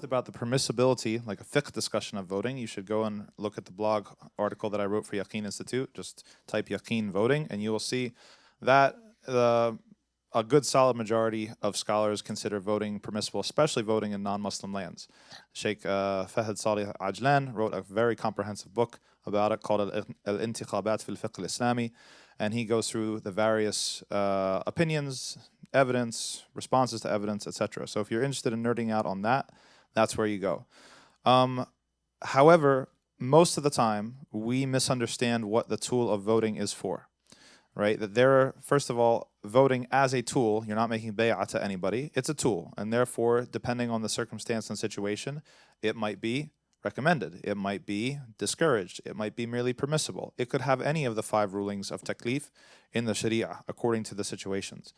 confused about the permissibility, like a fiqh discussion of voting, you should go and look at the blog article that I wrote for Yaqeen Institute. Just type Yaqeen voting, and you will see that a good solid majority of scholars consider voting permissible, especially voting in non-Muslim lands. Sheikh Fahd Salih Ajlan wrote a very comprehensive book about it called Al-Intiqabat fil Fiqh al-Islami, and he goes through the various opinions, evidence, responses to evidence, etc. So if you're interested in nerding out on that, that's where you go. However, most of the time, we misunderstand what the tool of voting is for. Right, that there, first of all, voting as a tool, you're not making bay'ah to anybody, it's a tool, and therefore, depending on the circumstance and situation, it might be recommended, it might be discouraged, it might be merely permissible. It could have any of the 5 rulings of taklif in the sharia, according to the situations.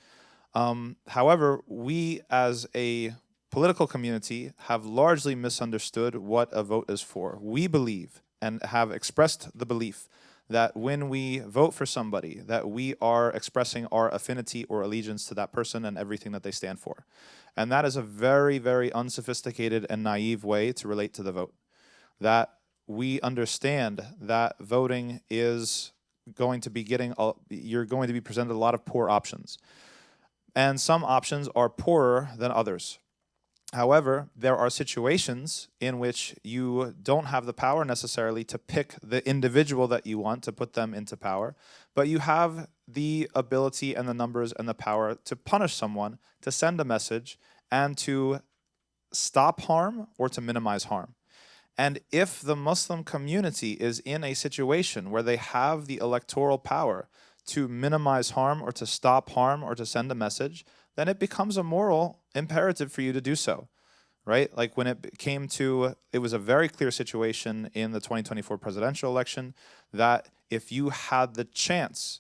However, we as a political community have largely misunderstood what a vote is for. We believe, and have expressed the belief, that when we vote for somebody, that we are expressing our affinity or allegiance to that person and everything that they stand for. And that is a very, very unsophisticated and naive way to relate to the vote. That we understand that voting is going to be you're going to be presented a lot of poor options. And some options are poorer than others. However, there are situations in which you don't have the power necessarily to pick the individual that you want to put them into power, but you have the ability and the numbers and the power to punish someone, to send a message, and to stop harm or to minimize harm. And if the Muslim community is in a situation where they have the electoral power to minimize harm or to stop harm or to send a message, then it becomes a moral imperative for you to do so, right? Like when it came to, it was a very clear situation in the 2024 presidential election that if you had the chance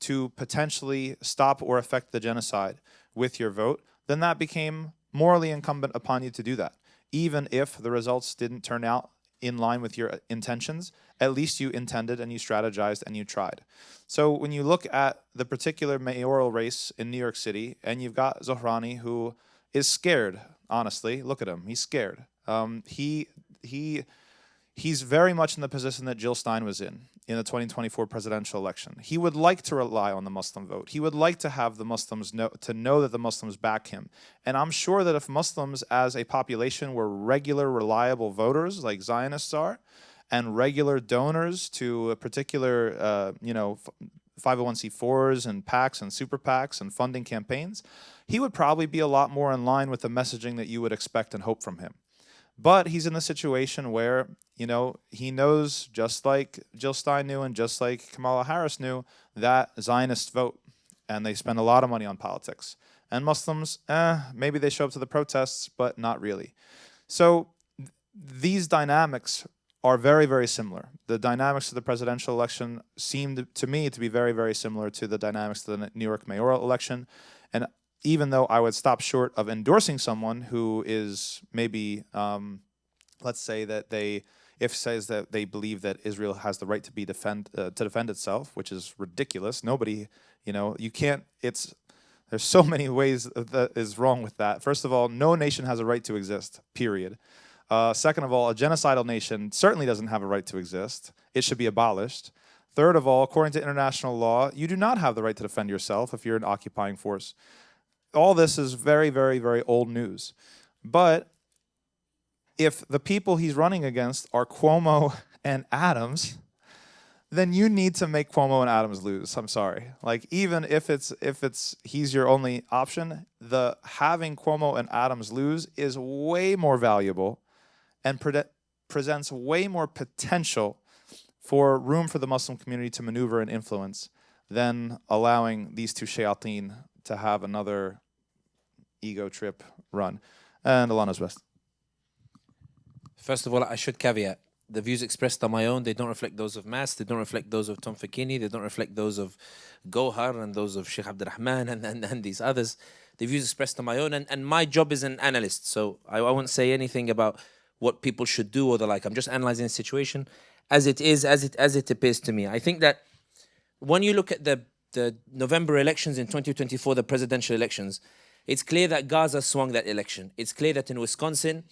to potentially stop or affect the genocide with your vote, then that became morally incumbent upon you to do that. Even if the results didn't turn out in line with your intentions, at least you intended and you strategized and you tried. So when you look at the particular mayoral race in New York City, and you've got Zohrani, who is scared, honestly, look at him, he's scared. He's very much in the position that Jill Stein was in the 2024 presidential election. He would like to rely on the Muslim vote. He would like to have the Muslims know that the Muslims back him. And I'm sure that if Muslims as a population were regular, reliable voters like Zionists are, and regular donors to a particular, 501c4s and PACs and super PACs and funding campaigns, he would probably be a lot more in line with the messaging that you would expect and hope from him. But he's in a situation where, he knows, just like Jill Stein knew and just like Kamala Harris knew, that Zionists vote and they spend a lot of money on politics. And Muslims, maybe they show up to the protests, but not really. So these dynamics are very, very similar. The dynamics of the presidential election seemed to me to be very, very similar to the dynamics of the New York mayoral election. And even though I would stop short of endorsing someone who is maybe, let's say that says that they believe that Israel has the right to be defend itself, which is ridiculous. Nobody, you can't. There's so many ways that is wrong with that. First of all, no nation has a right to exist. Period. Second of all, a genocidal nation certainly doesn't have a right to exist. It should be abolished. Third of all, according to international law, you do not have the right to defend yourself if you're an occupying force. All this is very, very, very old news. But if the people he's running against are Cuomo and Adams, then you need to make Cuomo and Adams lose. I'm sorry. Like, even if he's your only option, having Cuomo and Adams lose is way more valuable and presents way more potential for room for the Muslim community to maneuver and influence than allowing these two shayateen to have another ego trip run. And Allah knows best. First of all, I should caveat, the views expressed are my own. They don't reflect those of Mas. They don't reflect those of Tom Facchine. They don't reflect those of Gohar and those of Sheikh Abdurrahman and these others. The views expressed are my own. And my job is an analyst. So I won't say anything about what people should do or the like. I'm just analyzing the situation as it is, as it appears to me. I think that when you look at the November elections in 2024, the presidential elections, it's clear that Gaza swung that election. It's clear that in Wisconsin,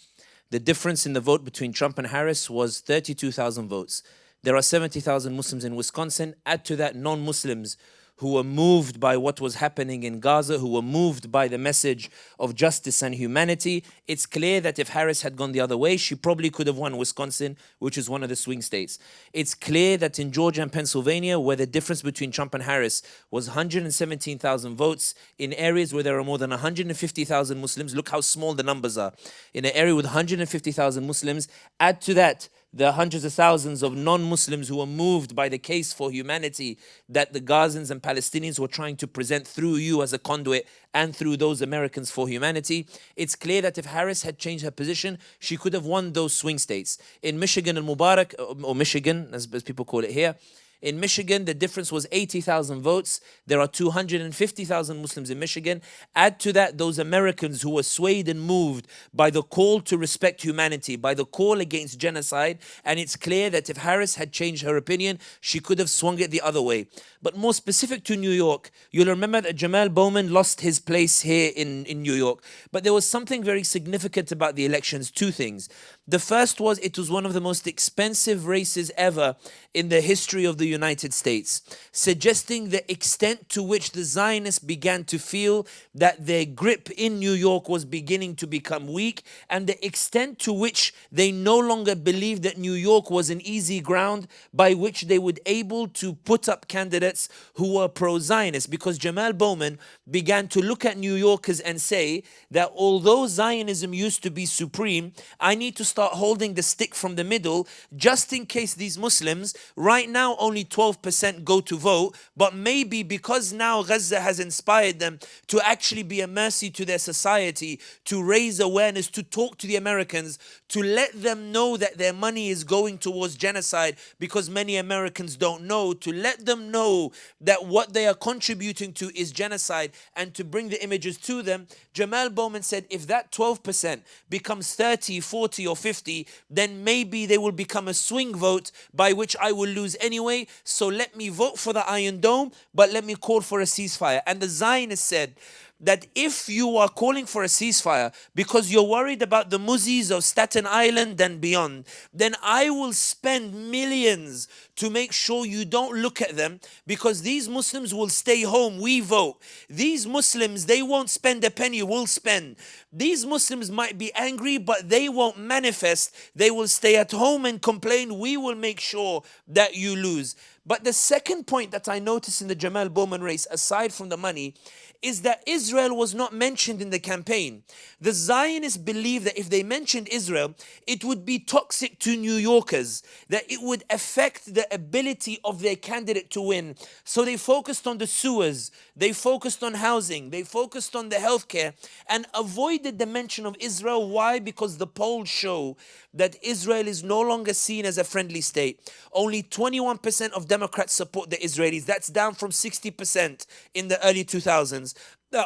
the difference in the vote between Trump and Harris was 32,000 votes. There are 70,000 Muslims in Wisconsin. Add to that non-Muslims who were moved by what was happening in Gaza, who were moved by the message of justice and humanity. It's clear that if Harris had gone the other way, she probably could have won Wisconsin, which is one of the swing states. It's clear that in Georgia and Pennsylvania, where the difference between Trump and Harris was 117,000 votes, in areas where there are more than 150,000 Muslims, look how small the numbers are. In an area with 150,000 Muslims, add to that the hundreds of thousands of non-Muslims who were moved by the case for humanity that the Gazans and Palestinians were trying to present through you as a conduit and through those Americans for humanity. It's clear that if Harris had changed her position, she could have won those swing states. In Michigan and Mubarak, or Michigan, as people call it here, in Michigan, the difference was 80,000 votes. There are 250,000 Muslims in Michigan. Add to that those Americans who were swayed and moved by the call to respect humanity, by the call against genocide. And it's clear that if Harris had changed her opinion, she could have swung it the other way. But more specific to New York, you'll remember that Jamal Bowman lost his place here in New York. But there was something very significant about the elections, two things. The first was it was one of the most expensive races ever in the history of the United States, suggesting the extent to which the Zionists began to feel that their grip in New York was beginning to become weak, and the extent to which they no longer believed that New York was an easy ground by which they would able to put up candidates who were pro-Zionist, because Jamal Bowman began to look at New Yorkers and say that although Zionism used to be supreme, I need to start holding the stick from the middle just in case these Muslims, right now only 12% go to vote, but maybe because now Gaza has inspired them to actually be a mercy to their society, to raise awareness, to talk to the Americans, to let them know that their money is going towards genocide, because many Americans don't know, to let them know that what they are contributing to is genocide, and to bring the images to them. Jamal Bowman said if that 12% becomes 30, 40 or 50, then maybe they will become a swing vote by which I will lose anyway, so let me vote for the Iron Dome, but let me call for a ceasefire. And the Zionists said that if you are calling for a ceasefire because you're worried about the Muzis of Staten Island and beyond, then I will spend millions to make sure you don't look at them, because these Muslims will stay home, we vote. These Muslims, they won't spend a penny, we'll spend. These Muslims might be angry, but they won't manifest. They will stay at home and complain, we will make sure that you lose. But the second point that I noticed in the Jamal Bowman race, aside from the money, is that Israel was not mentioned in the campaign. The Zionists believe that if they mentioned Israel, it would be toxic to New Yorkers, that it would affect the ability of their candidate to win. So they focused on the sewers, they focused on housing, they focused on the healthcare, and avoided the mention of Israel. Why? Because the polls show that Israel is no longer seen as a friendly state. Only 21% of Democrats support the Israelis. That's down from 60% in the early 2000s.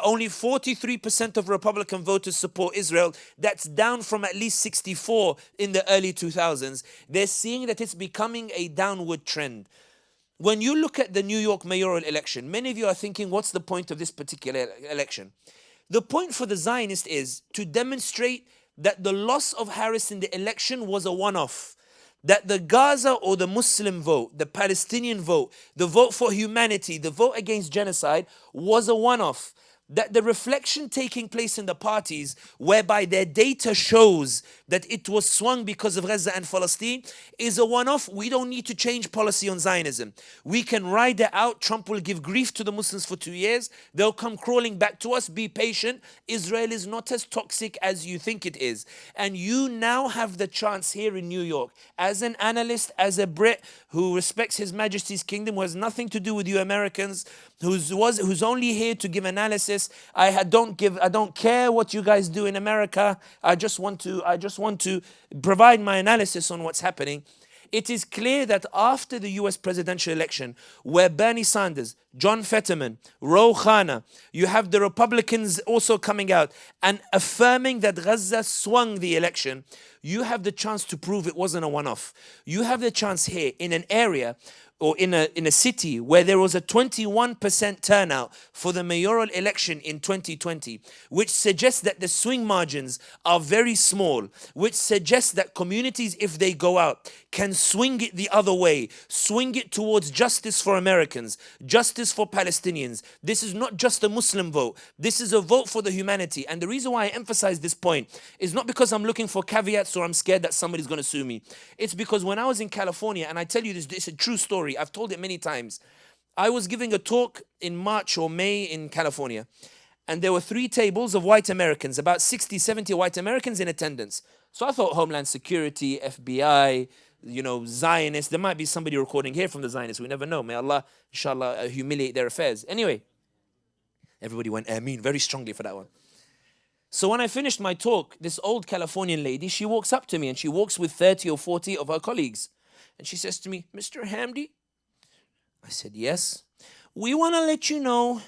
Only 43% of Republican voters support Israel. That's down from at least 64 in the early 2000s. They're seeing that it's becoming a downward trend. When you look at the New York mayoral election, many of you are thinking, what's the point of this particular election? The point for the Zionists is to demonstrate that the loss of Harris in the election was a one-off. That the Gaza or the Muslim vote, the Palestinian vote, the vote for humanity, the vote against genocide was a one-off. That the reflection taking place in the parties, whereby their data shows that it was swung because of Gaza and Palestine, is a one-off. We don't need to change policy on Zionism. We can ride it out. Trump will give grief to the Muslims for 2 years. They'll come crawling back to us. Be patient. Israel is not as toxic as you think it is. And you now have the chance here in New York, as an analyst, as a Brit who respects His Majesty's kingdom, who has nothing to do with you Americans, who's only here to give analysis. I don't care what you guys do in America. I just want to provide my analysis on what's happening. It is clear that after the US presidential election, where Bernie Sanders, John Fetterman, Ro Khanna, you have the Republicans also coming out and affirming that Gaza swung the election, you have the chance to prove it wasn't a one-off. You have the chance here in an area or in a city where there was a 21% turnout for the mayoral election in 2020, which suggests that the swing margins are very small, which suggests that communities, if they go out, can swing it the other way, swing it towards justice for Americans, justice for Palestinians. This is not just a Muslim vote. This is a vote for the humanity. And the reason why I emphasize this point is not because I'm looking for caveats or I'm scared that somebody's going to sue me. It's because when I was in California, and I tell you this is a true story, I've told it many times. I was giving a talk in March or May in California, and there were 3 tables of white Americans, about 60, 70 white Americans in attendance. So I thought Homeland Security, FBI, Zionists. There might be somebody recording here from the Zionists. We never know. May Allah, inshallah, humiliate their affairs. Anyway, everybody went Ameen very strongly for that one. So when I finished my talk, this old Californian lady, she walks up to me and she walks with 30 or 40 of her colleagues. And she says to me, Mr. Hamdi? I said, yes. We want to let you know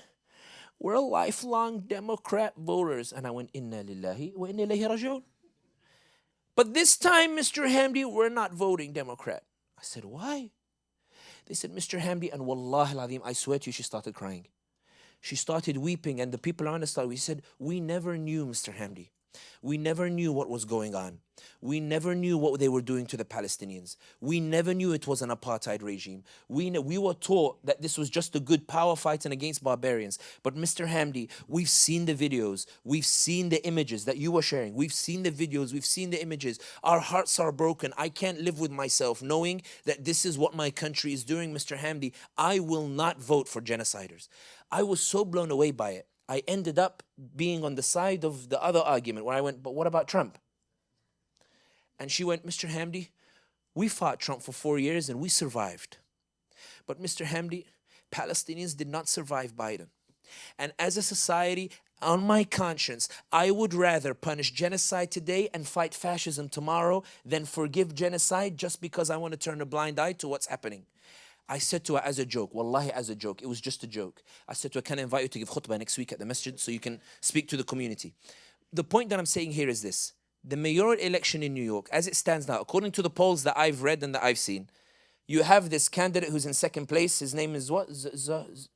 we're lifelong Democrat voters. And I went, Inna lillahi wa inna ilayhi raji'un. But this time, Mr. Hamdi, we're not voting Democrat. I said, why? They said, Mr. Hamdi, and wallahi al-azim, I swear to you, she started crying. She started weeping, and the people around us started. We said, we never knew, Mr. Hamdi. We never knew what was going on. We never knew what they were doing to the Palestinians. We never knew it was an apartheid regime. We were taught that this was just a good power fighting against barbarians. But Mr. Hamdi, we've seen the videos. We've seen the images that you were sharing. We've seen the videos. We've seen the images. Our hearts are broken. I can't live with myself knowing that this is what my country is doing, Mr. Hamdi. I will not vote for genociders. I was so blown away by it. I ended up being on the side of the other argument where I went, but what about Trump? And she went, Mr. Hamdi, we fought Trump for 4 years and we survived. But Mr. Hamdi, Palestinians did not survive Biden. And as a society, on my conscience, I would rather punish genocide today and fight fascism tomorrow than forgive genocide just because I want to turn a blind eye to what's happening. I said to her as a joke, wallahi as a joke, it was just a joke. I said to her, can I invite you to give khutbah next week at the masjid so you can speak to the community? The point that I'm saying here is this. The mayoral election in New York, as it stands now, according to the polls that I've read and that I've seen, you have this candidate who's in second place. His name is what? Zohran,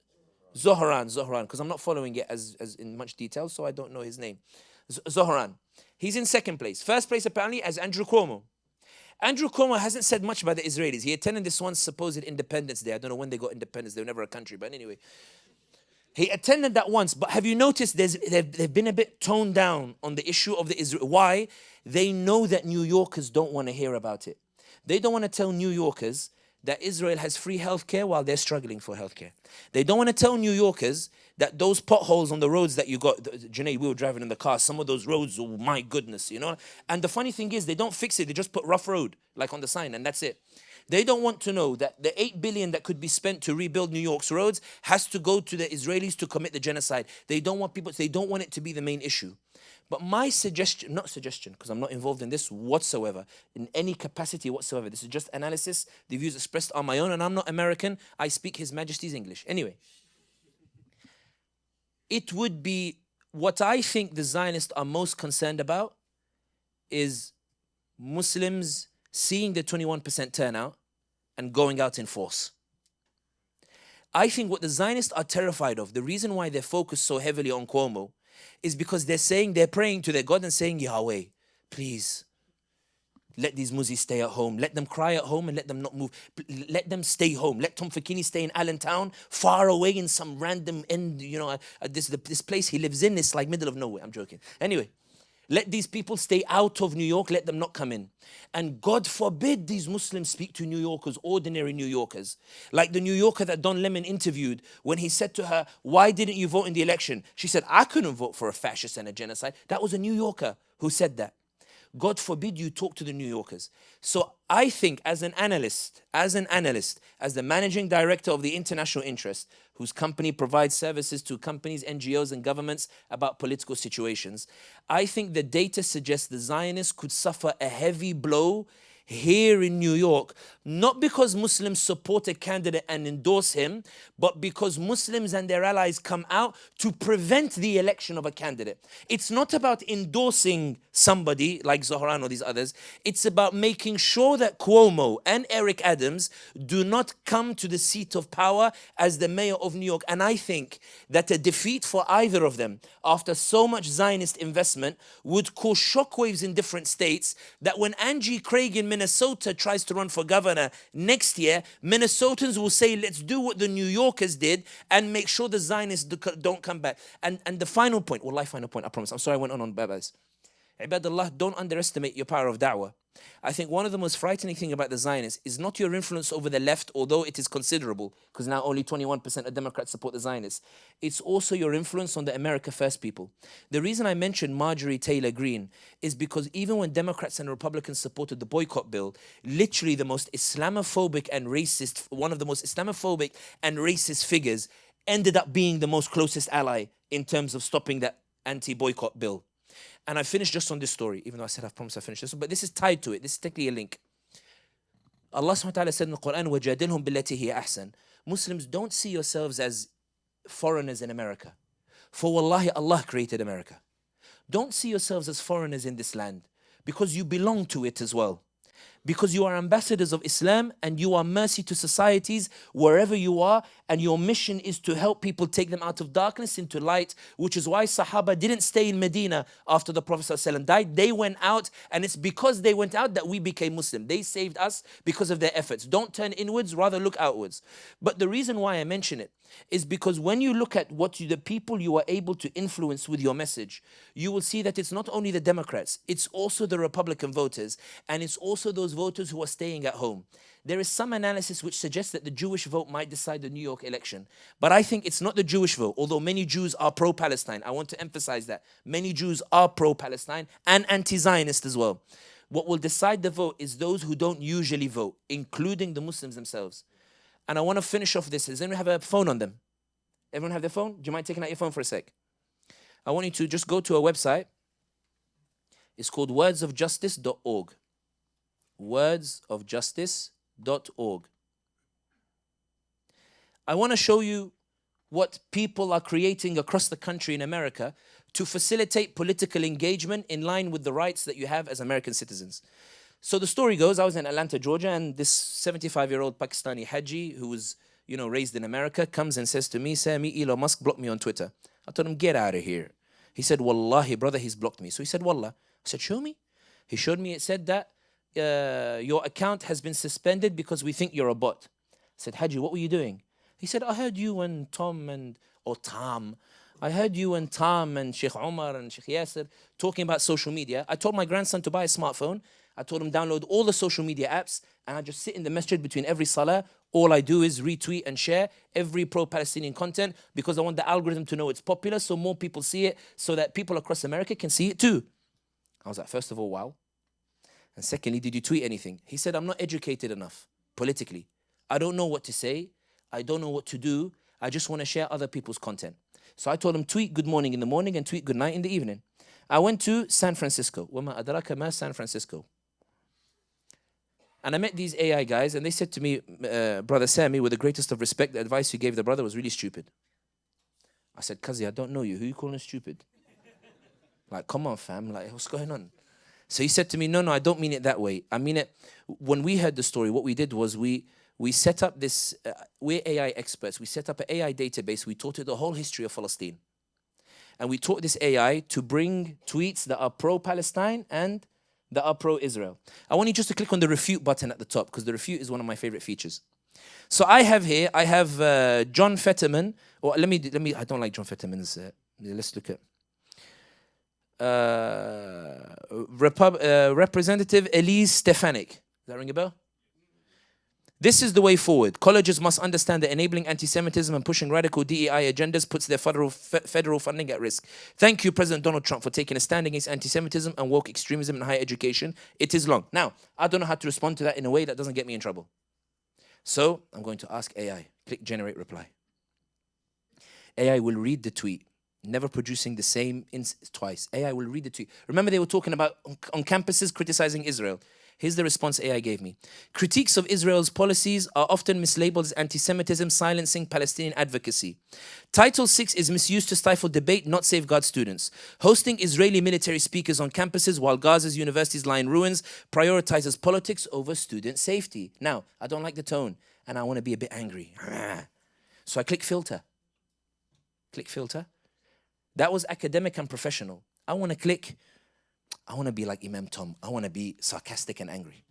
because I'm not following it as in much detail, so I don't know his name. Zohran. He's in second place. First place apparently as Andrew Cuomo. Andrew Cuomo hasn't said much about the Israelis. He attended this one supposed Independence Day. I don't know when they got independence. They were never a country, but anyway. He attended that once, but have you noticed they've been a bit toned down on the issue of the Israel? Why? They know that New Yorkers don't want to hear about it. They don't want to tell New Yorkers that Israel has free healthcare while they're struggling for healthcare. They don't want to tell New Yorkers that those potholes on the roads that you got, Janae, we were driving in the car, some of those roads, oh my goodness, And the funny thing is, they don't fix it, they just put rough road, like on the sign, and that's it. They don't want to know that the $8 billion that could be spent to rebuild New York's roads has to go to the Israelis to commit the genocide. They don't want it to be the main issue. But my suggestion, not suggestion, because I'm not involved in this whatsoever, in any capacity whatsoever. This is just analysis. The views expressed are my own, and I'm not American. I speak His Majesty's English. Anyway, it would be what I think the Zionists are most concerned about is Muslims seeing the 21% turnout and going out in force. I think what the Zionists are terrified of, the reason why they're focused so heavily on Cuomo, is because they're praying to their God and saying, Yahweh, please, let these Muzis stay at home. Let them cry at home and let them not move. Let them stay home. Let Tom Facchine stay in Allentown, far away in some random end, this place he lives in, it's like middle of nowhere. I'm joking. Anyway, let these people stay out of New York. Let them not come in. And God forbid these Muslims speak to New Yorkers, ordinary New Yorkers. Like the New Yorker that Don Lemon interviewed when he said to her, why didn't you vote in the election? She said, I couldn't vote for a fascist and a genocide. That was a New Yorker who said that. God forbid you talk to the New Yorkers. So I think as an analyst, as the managing director of the International Interest, whose company provides services to companies, NGOs, and governments about political situations, I think the data suggests the Zionists could suffer a heavy blow here in New York, not because Muslims support a candidate and endorse him, but because Muslims and their allies come out to prevent the election of a candidate. It's not about endorsing somebody like Zohran or these others. It's about making sure that Cuomo and Eric Adams do not come to the seat of power as the mayor of New York. And I think that a defeat for either of them after so much Zionist investment would cause shockwaves in different states, that when Angie Craig in Minnesota tries to run for governor next year, Minnesotans will say, let's do what the New Yorkers did and make sure the Zionists don't come back. And the final point, final point, I promise. I'm sorry I went on Babas. Ibadallah, don't underestimate your power of da'wah. I think one of the most frightening thing about the Zionists is not your influence over the left, although it is considerable, because now only 21% of Democrats support the Zionists. It's also your influence on the America First people. The reason I mentioned Marjorie Taylor Greene is because even when Democrats and Republicans supported the boycott bill, literally the most Islamophobic and racist, one of the most Islamophobic and racist figures ended up being the most closest ally in terms of stopping that anti-boycott bill. And I finished just on this story, even though I said I promised I finished this one, but this is tied to it. This is technically a link. Allah subhanahu wa ta'ala said in the Quran, وَجَادِلْهُمْ بِالَّتِي هِيَ أَحْسَنُ. Muslims, don't see yourselves as foreigners in America. For wallahi, Allah created America. Don't see yourselves as foreigners in this land, because you belong to it as well. Because you are ambassadors of Islam and you are mercy to societies wherever you are, and your mission is to help people take them out of darkness into light, which is why Sahaba didn't stay in Medina after the Prophet ﷺ died. They went out, and it's because they went out that we became Muslim. They saved us because of their efforts. Don't turn inwards, rather look outwards. But the reason why I mention it is because when you look at the people you are able to influence with your message, you will see that it's not only the Democrats, it's also the Republican voters, and it's also those voters who are staying at home. There is some analysis which suggests that the Jewish vote might decide the New York election. But I think it's not the Jewish vote, although many Jews are pro-Palestine. I want to emphasize that. Many Jews are pro-Palestine and anti-Zionist as well. What will decide the vote is those who don't usually vote, including the Muslims themselves. And I want to finish off this. Does anyone have a phone on them? Everyone have their phone? Do you mind taking out your phone for a sec? I want you to just go to a website. It's called wordsofjustice.org. Wordsofjustice.org. I want to show you what people are creating across the country in America to facilitate political engagement in line with the rights that you have as American citizens. So the story goes, I was in Atlanta, Georgia, and this 75-year-old Pakistani Haji who was, raised in America comes and says to me, Sami, Elon Musk blocked me on Twitter. I told him, get out of here. He said, Wallahi, brother, he's blocked me. So he said, Wallah. I said, show me. He showed me, it said that your account has been suspended because we think you're a bot. I said, Haji, what were you doing? He said, I heard you and Tom and Sheikh Omar and Sheikh Yasser talking about social media. I told my grandson to buy a smartphone. I told him download all the social media apps, and I just sit in the masjid between every salah. All I do is retweet and share every pro-Palestinian content because I want the algorithm to know it's popular so more people see it, so that people across America can see it too. I was like, first of all, wow. And secondly, did you tweet anything? He said, I'm not educated enough politically. I don't know what to say. I don't know what to do. I just want to share other people's content. So I told him, tweet good morning in the morning and tweet good night in the evening. I went to San Francisco. وَمَا أَدْرَكَ مَا San Francisco. And I met these AI guys, and they said to me, Brother Sami, with the greatest of respect, the advice you gave the brother was really stupid. I said, Kazi, I don't know you. Who are you calling stupid? Like, come on, fam. Like, what's going on? So he said to me, no, I don't mean it that way. I mean it, when we heard the story, what we did was we set up this, we're AI experts. We set up an AI database. We taught it the whole history of Palestine. And we taught this AI to bring tweets that are pro-Palestine and that are pro-Israel. I want you just to click on the refute button at the top, because the refute is one of my favorite features. So I have John Fetterman, or let me, I don't like John Fetterman's, let's look at Representative Elise Stefanik. Does that ring a bell? This is the way forward. Colleges must understand that enabling anti-Semitism and pushing radical DEI agendas puts their federal funding at risk. Thank you, President Donald Trump, for taking a stand against anti-Semitism and woke extremism in higher education. It is long. Now, I don't know how to respond to that in a way that doesn't get me in trouble. So I'm going to ask AI. Click generate reply. AI will read the tweet, never producing the same twice. AI will read the tweet. Remember they were talking about on campuses criticizing Israel. Here's the response AI gave me. Critiques of Israel's policies are often mislabeled as anti-Semitism, silencing Palestinian advocacy. Title VI is misused to stifle debate, not safeguard students. Hosting Israeli military speakers on campuses while Gaza's universities lie in ruins prioritizes politics over student safety. Now, I don't like the tone, and I want to be a bit angry. So I click filter. Click filter. That was academic and professional. I want to be like Imam Tom. I want to be sarcastic and angry.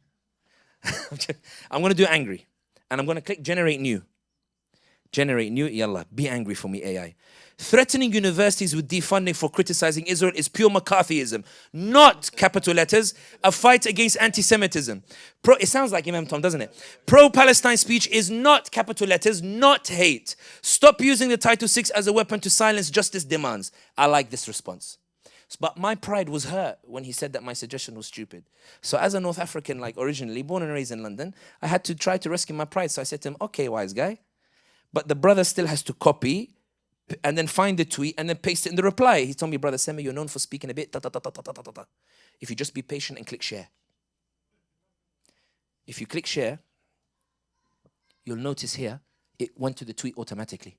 I'm going to do angry. And I'm going to click generate new. Generate new, yallah, be angry for me, AI. Threatening universities with defunding for criticizing Israel is pure McCarthyism, not, capital letters, a fight against anti-Semitism. It sounds like Imam Tom, doesn't it? Pro-Palestine speech is not, capital letters, not hate. Stop using the Title VI as a weapon to silence justice demands. I like this response. But my pride was hurt when he said that my suggestion was stupid. So as a North African, like originally, born and raised in London, I had to try to rescue my pride. So I said to him, okay, wise guy. But the brother still has to copy and then find the tweet and then paste it in the reply. He told me, brother Sami, you're known for speaking a bit. If you just be patient and click share. If you click share, you'll notice here, it went to the tweet automatically.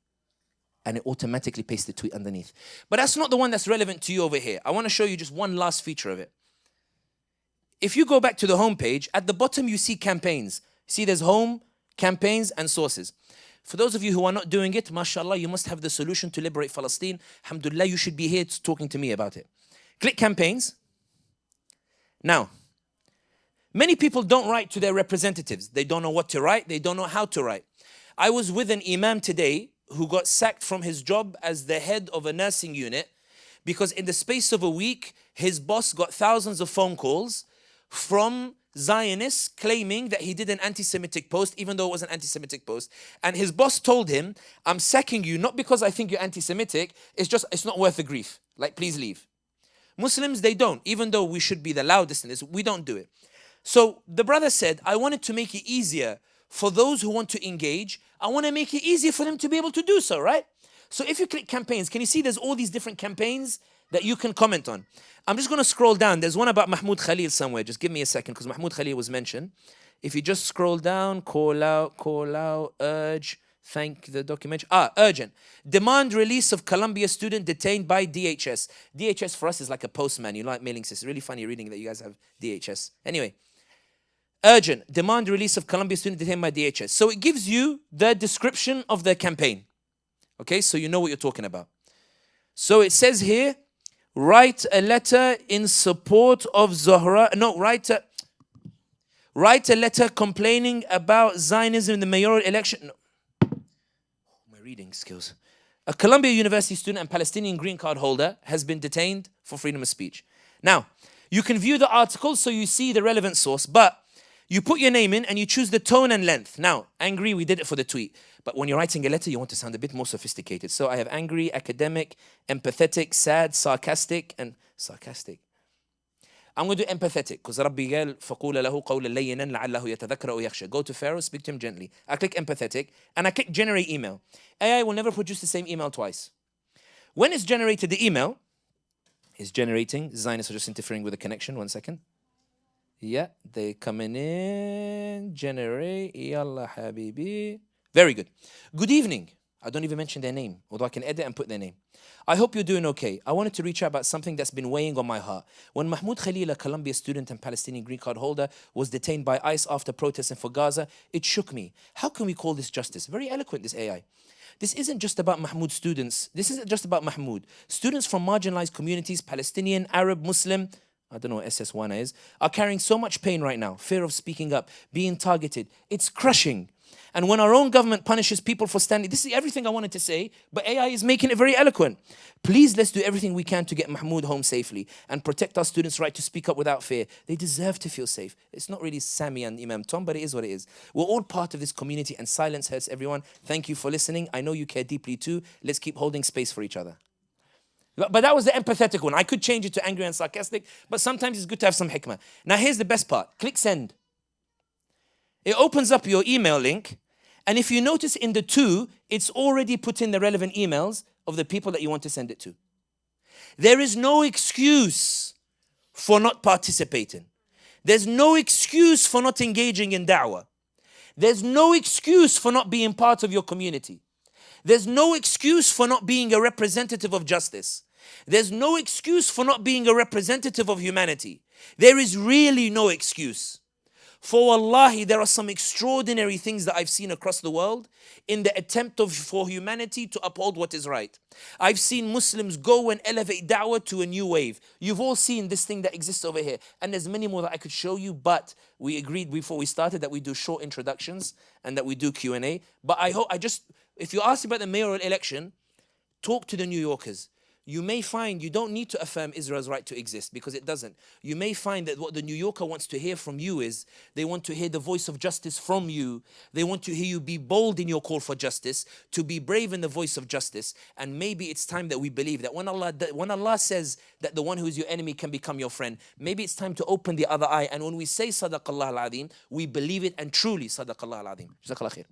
And it automatically pastes the tweet underneath. But that's not the one that's relevant to you over here. I want to show you just one last feature of it. If you go back to the home page, at the bottom you see campaigns. See there's home, campaigns, and sources. For those of you who are not doing it, mashallah, you must have the solution to liberate Palestine. Alhamdulillah, you should be here talking to me about it. Click campaigns. Now, many people don't write to their representatives. They don't know what to write. They don't know how to write. I was with an Imam today who got sacked from his job as the head of a nursing unit because in the space of a week, his boss got thousands of phone calls from Zionists claiming that he did an anti-Semitic post, even though it was an anti-Semitic post. And his boss told him, I'm sacking you, not because I think you're anti-Semitic, it's not worth the grief. Like, please leave. Muslims, they don't. Even though we should be the loudest in this, we don't do it. So the brother said, I wanted to make it easier for those who want to engage. I want to make it easier for them to be able to do so, right? So if you click campaigns, can you see there's all these different campaigns that you can comment on? I'm just going to scroll down. There's one about Mahmoud Khalil somewhere. Just give me a second because Mahmoud Khalil was mentioned. If you just scroll down, call out, urge, thank the documentary. Urgent. Demand release of Columbia student detained by DHS. DHS for us is like a postman. You know, like mailing system. Really funny reading that you guys have DHS. Anyway. Urgent. Demand release of Columbia student detained by DHS. So it gives you the description of the campaign. Okay, so you know what you're talking about. So it says here, write a letter in support of Zohra. No, write a letter complaining about Zionism in the mayoral election. No. My reading skills. A Columbia University student and Palestinian green card holder has been detained for freedom of speech. Now, you can view the article so you see the relevant source, but you put your name in and you choose the tone and length. Now, angry, we did it for the tweet. But when you're writing a letter, you want to sound a bit more sophisticated. So I have angry, academic, empathetic, sad, sarcastic, and sarcastic. I'm going to do empathetic because Rabbi قال فقول له قولا لينا لعله يتذكر أو يخشى. Go to Pharaoh, speak to him gently. I click empathetic and I click generate email. AI will never produce the same email twice. When it's generated, the email is generating. Zionists are just interfering with the connection. 1 second. Yeah, they coming in. Generate. Yalla habibi. Very good. Good evening. I don't even mention their name, although I can edit and put their name. I hope you're doing okay. I wanted to reach out about something that's been weighing on my heart. When Mahmoud Khalil, a Columbia student and Palestinian green card holder, was detained by ICE after protesting for Gaza, it shook me. How can we call this justice? Very eloquent, this AI. This isn't just about Mahmoud students. This isn't just about Mahmoud. Students from marginalized communities, Palestinian, Arab, Muslim, I don't know what SS1 is, are carrying so much pain right now. Fear of speaking up, being targeted. It's crushing. And when our own government punishes people for standing, this is everything I wanted to say, but AI is making it very eloquent. Please, let's do everything we can to get Mahmoud home safely and protect our students' right to speak up without fear. They deserve to feel safe. It's not really Sami and Imam Tom, but it is what it is. We're all part of this community and silence hurts everyone. Thank you for listening. I know you care deeply too. Let's keep holding space for each other. But that was the empathetic one. I could change it to angry and sarcastic, but sometimes it's good to have some hikmah. Now here's the best part. Click send. It opens up your email link. And if you notice in the to, it's already put in the relevant emails of the people that you want to send it to. There is no excuse for not participating. There's no excuse for not engaging in da'wah. There's no excuse for not being part of your community. There's no excuse for not being a representative of justice. There's no excuse for not being a representative of humanity. There is really no excuse. For wallahi, there are some extraordinary things that I've seen across the world in the attempt for humanity to uphold what is right. I've seen Muslims go and elevate da'wah to a new wave. You've all seen this thing that exists over here. And there's many more that I could show you, but we agreed before we started that we do short introductions and that we do Q&A. But if you ask about the mayoral election, talk to the New Yorkers. You may find you don't need to affirm Israel's right to exist, because it doesn't. You may find that what the New Yorker wants to hear from you is they want to hear the voice of justice from you. They want to hear you be bold in your call for justice, to be brave in the voice of justice. And maybe it's time that we believe that when Allah says that the one who is your enemy can become your friend, maybe it's time to open the other eye. And when we say Sadaqallah al-Azim, we believe it, and truly Sadaqallah al-Azim. Jazakallah khair.